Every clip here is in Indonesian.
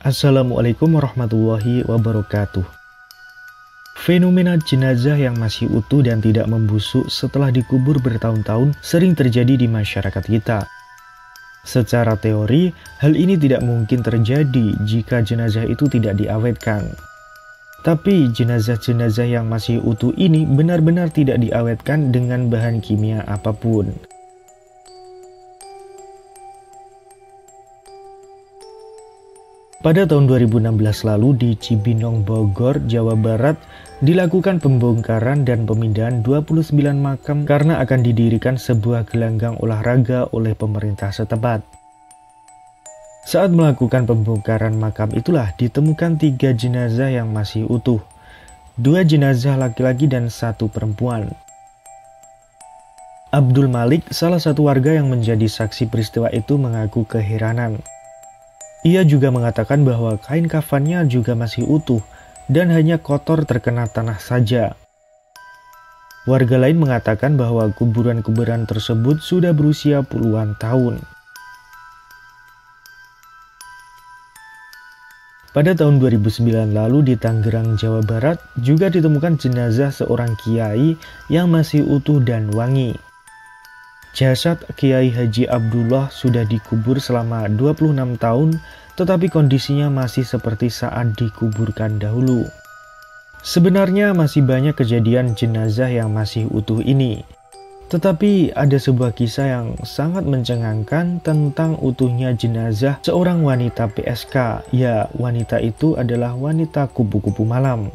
Assalamualaikum warahmatullahi wabarakatuh. Fenomena jenazah yang masih utuh dan tidak membusuk setelah dikubur bertahun-tahun sering terjadi di masyarakat kita. Secara teori, hal ini tidak mungkin terjadi jika jenazah itu tidak diawetkan. Tapi jenazah-jenazah yang masih utuh ini benar-benar tidak diawetkan dengan bahan kimia apapun. Pada tahun 2016 lalu di Cibinong, Bogor, Jawa Barat, dilakukan pembongkaran dan pemindahan 29 makam karena akan didirikan sebuah gelanggang olahraga oleh pemerintah setempat. Saat melakukan pembongkaran makam itulah ditemukan 3 jenazah yang masih utuh, 2 jenazah laki-laki dan 1 perempuan. Abdul Malik, salah satu warga yang menjadi saksi peristiwa itu, mengaku keheranan. Ia juga mengatakan bahwa kain kafannya juga masih utuh dan hanya kotor terkena tanah saja. Warga lain mengatakan bahwa kuburan-kuburan tersebut sudah berusia puluhan tahun. Pada tahun 2009 lalu di Tangerang, Jawa Barat, juga ditemukan jenazah seorang kiai yang masih utuh dan wangi. Jasad Kiai Haji Abdullah sudah dikubur selama 26 tahun, tetapi kondisinya masih seperti saat dikuburkan dahulu. Sebenarnya masih banyak kejadian jenazah yang masih utuh ini. Tetapi ada sebuah kisah yang sangat mencengangkan tentang utuhnya jenazah seorang wanita PSK. Ya, wanita itu adalah wanita kupu-kupu malam.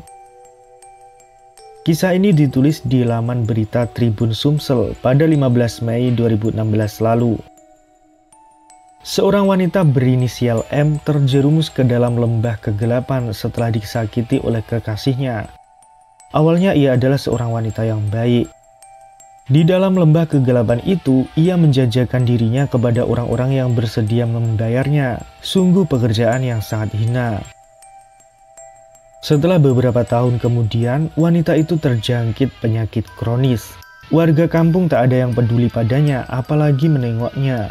Kisah ini ditulis di laman berita Tribun Sumsel pada 15 Mei 2016 lalu. Seorang wanita berinisial M terjerumus ke dalam lembah kegelapan setelah disakiti oleh kekasihnya. Awalnya ia adalah seorang wanita yang baik. Di dalam lembah kegelapan itu, ia menjajakan dirinya kepada orang-orang yang bersedia membayarnya. Sungguh pekerjaan yang sangat hina. Setelah beberapa tahun kemudian, wanita itu terjangkit penyakit kronis. Warga kampung tak ada yang peduli padanya, apalagi menengoknya.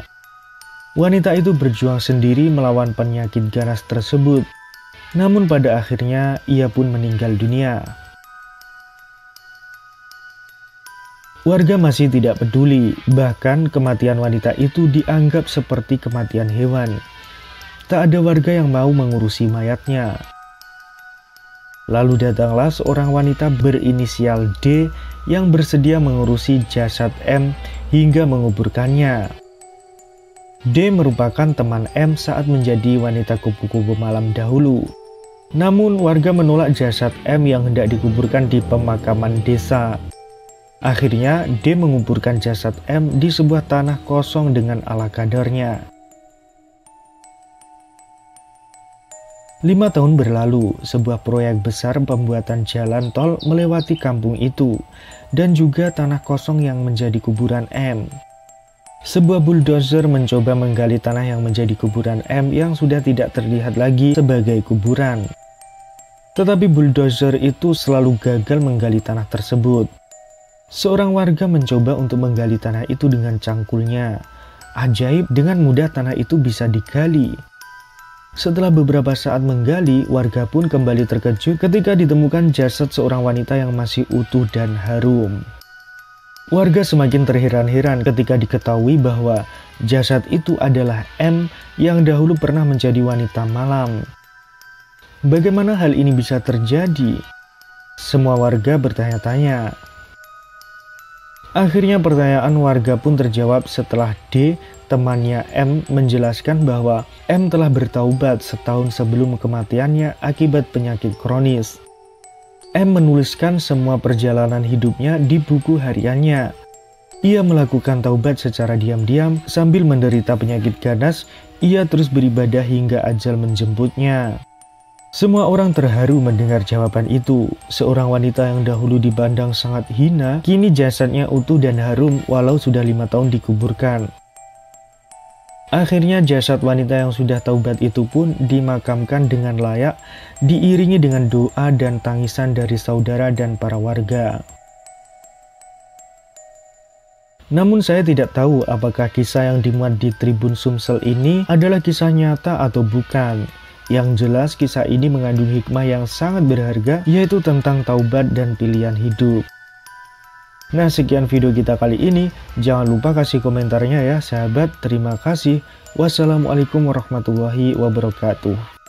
Wanita itu berjuang sendiri melawan penyakit ganas tersebut. Namun pada akhirnya, ia pun meninggal dunia. Warga masih tidak peduli, bahkan kematian wanita itu dianggap seperti kematian hewan. Tak ada warga yang mau mengurusi mayatnya. Lalu datanglah seorang wanita berinisial D yang bersedia mengurusi jasad M hingga menguburkannya. D merupakan teman M saat menjadi wanita kupu-kupu malam dahulu. Namun warga menolak jasad M yang hendak dikuburkan di pemakaman desa. Akhirnya D menguburkan jasad M di sebuah tanah kosong dengan ala kadarnya. 5 tahun berlalu, sebuah proyek besar pembuatan jalan tol melewati kampung itu, dan juga tanah kosong yang menjadi kuburan M. Sebuah bulldozer mencoba menggali tanah yang menjadi kuburan M yang sudah tidak terlihat lagi sebagai kuburan. Tetapi bulldozer itu selalu gagal menggali tanah tersebut. Seorang warga mencoba untuk menggali tanah itu dengan cangkulnya. Ajaib, dengan mudah tanah itu bisa digali. Setelah beberapa saat menggali, warga pun kembali terkejut ketika ditemukan jasad seorang wanita yang masih utuh dan harum. Warga semakin terheran-heran ketika diketahui bahwa jasad itu adalah M yang dahulu pernah menjadi wanita malam. Bagaimana hal ini bisa terjadi? Semua warga bertanya-tanya. Akhirnya pertanyaan warga pun terjawab setelah D, temannya M, menjelaskan bahwa M telah bertaubat setahun sebelum kematiannya akibat penyakit kronis. M menuliskan semua perjalanan hidupnya di buku hariannya. Ia melakukan taubat secara diam-diam sambil menderita penyakit ganas. Ia terus beribadah hingga ajal menjemputnya. Semua orang terharu mendengar jawaban itu. Seorang wanita yang dahulu dipandang sangat hina, kini jasadnya utuh dan harum walau sudah 5 tahun dikuburkan. Akhirnya jasad wanita yang sudah taubat itu pun dimakamkan dengan layak, diiringi dengan doa dan tangisan dari saudara dan para warga. Namun saya tidak tahu apakah kisah yang dimuat di Tribun Sumsel ini adalah kisah nyata atau bukan. Yang jelas kisah ini mengandung hikmah yang sangat berharga, yaitu tentang taubat dan pilihan hidup. Nah, sekian video kita kali ini. Jangan lupa kasih komentarnya ya sahabat. Terima kasih. Wassalamualaikum warahmatullahi wabarakatuh.